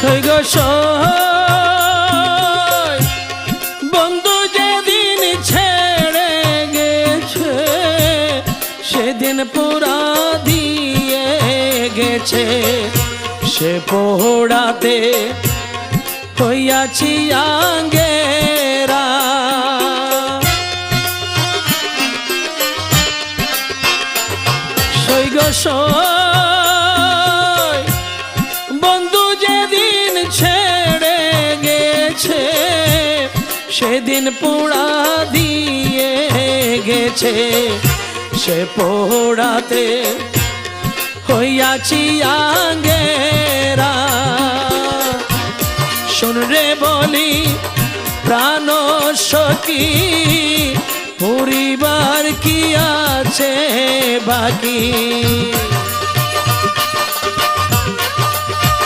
সৈগ সই বন্ধু যেদিন ছেড়ে গেছে সেদিন পুরা দিয়ে গেছে সে পোড়াতে হইয়াছি আঙ্গেরা সৈগ সই বন্ধু যেদিন ছেড়ে গেছে সেদিন পোড়া দিয়ে গেছে সে পোড়াতে হইয়াছি আঙ্গেরা শুন রে বলি প্রাণ সখী পরিবার কি আছে বাকি